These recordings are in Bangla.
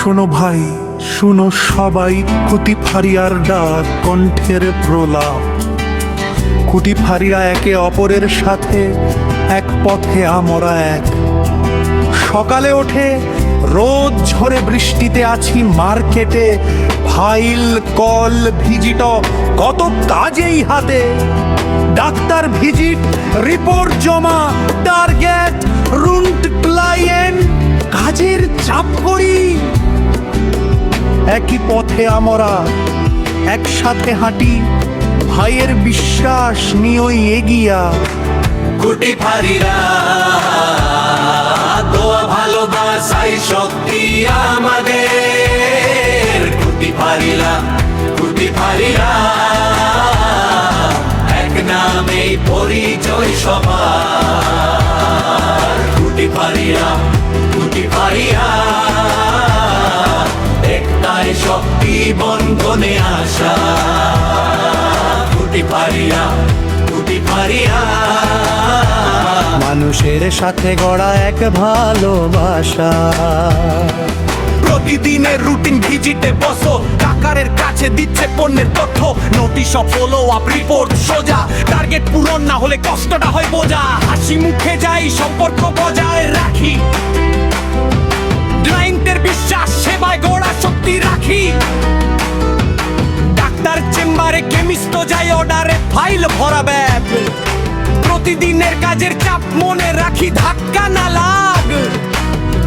শোনো ভাই, শোনো সবাই, কুটি ফারিয়ার ডাক, কণ্ঠের প্রলাপ। কুটি ফারিয়া একে অপরের সাথে এক পথে, আমরা এক। সকালে ওঠে রোদ ঝরে, বৃষ্টিতে আছি মার্কেটে, ফাইল কল ভিজিট কত কাজেই হাতে। ডাক্তার ভিজিট, রিপোর্ট জমা, টার্গেট, রুন্ট ক্লায়েন্ট, কাজের চাপ করি। একই পথে আমরা একসাথে হাঁটি, ভাইয়ের বিশ্বাস নিয়েই এগিয়া। কুটি ফারিরা দোয়া ভালোবাসাই শক্তি আমাদের। কুটি ফারিরা, কুটি ফারিরা, এক নামেই পরিচয় সবার। কুটি ফারিরা, কুটি ফারিরা, একটাই শক্তি বন্ধনে আসা। কুটি ফারিরা, কুটি ফারিরা, মানুষের সাথে গড়া এক ভালোবাসা। প্রতিদিনের রুটিন ভিজিটে বসো, কাকারের কাছে দিচ্ছে পণ্যের তথ্য, notice of follow up, report সোজা। টার্গেট পূরণ না হলে কষ্টটা হয় বোঝা। হাসি মুখে যাই, সম্পর্ক বজায় রাখি, ক্লায়েন্টের বিশ্বাস সেবায় গড়া শক্তি রাখি। ডাক্তার চেম্বারে, কেমিস্ট যাই অর্ডারে, ফাইল ভরা ব্যাগ। প্রতিদিনের কাজের চাপ মনে রাখি, ধাক্কা না লাগ।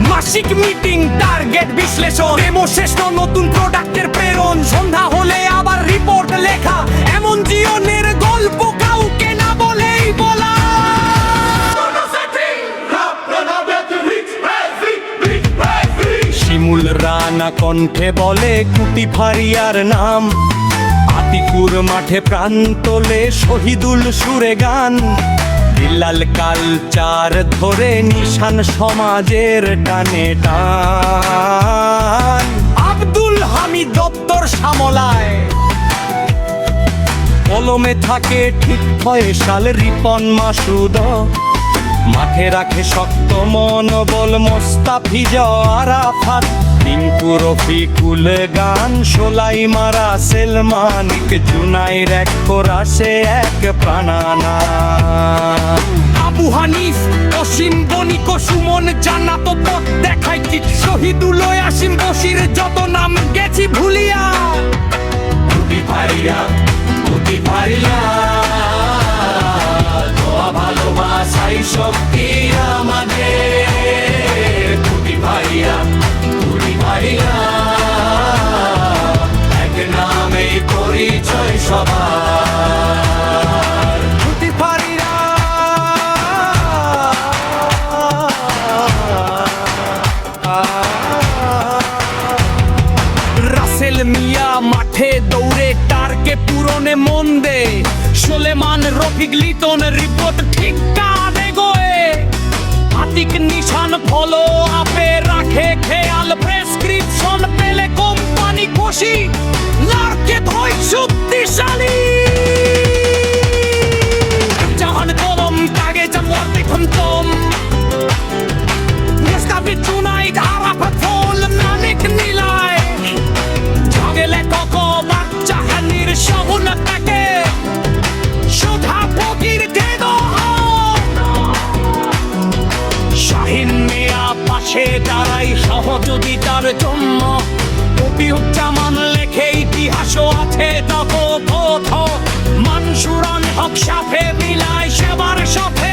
মাসিক মিটিং, টার্গেট বিশ্লেষণ, ডেমো শেষ, নতুন প্রোডাক্টের প্রেরণ। সন্ধ্যা হলে আবার রিপোর্ট লেখা, এমন জীবনের গল্প কাউকে না বলেই বলা। শিমুল রানা কণ্ঠে বলে কুটি ফারিয়ার নাম। আতিকুর মাঠে প্রাণ তোলে, শহীদুল সুরে গান। বিলাল কালচার ধরে নিশান সমাজের টানে টান। আব্দুল হামিদ দপ্তর সামলায়, কলমে থাকে ঠিক ফয়সাল, রিপন মাসুদ। মাঠে রাখে শক্ত মনোবল, মোস্তাফিজ আরাফাত। টিঙ্কু রফিকুল গান, সোলাই মারা সেলমানিক, জুনাইর এক কোরাসে এক প্রাণানা। আবু হানিফ, অসীম বণিক, সুমন জান্নাত পথ দেখাই কি। শহীদুল আসিম বশির, যত নাম গেছি ভুলিয়া। কুটি ফারিয়া, কুটি ফারিয়া, দোয়া ভালোবাসাই শক্তি আমাদের। কুটি ফারিয়া, কুটি ফারিয়া, এক নামেই পরিচয় সবার। কুটি ফারিয়া, রাসেল মিয়া মাঠে দৌড়ে, টার্গে পূরণে মন দে। সুলেমান রফিক লিটন, রিপোর্ট ঠিক কাঁধে গোয়ে। আতিক নিশান ফলো আপে রাখে খেয়াল, প্রেসক্রিপশন পেলে কোম্পানি খুশি। লার্কে ধই শক্তিশালী, জাহান কলম কাগজ মর্তে খন্তম। মুস্তাফিজ জুনাইদ আরাফাত ফল, মানিক নিলায়। ঝগেলে কক বাচ্চা হানির শগুন তাকে, সুধা ফকির দেদ। শাহিন মিয়া পাশে দাঁড়াই সহযোগিতার জন্য। কবিউজ্জামান লেখে, ইতিহাসও আছে তত পথ। মানসুরান হক সাথে মিলায় সেবার সাথে।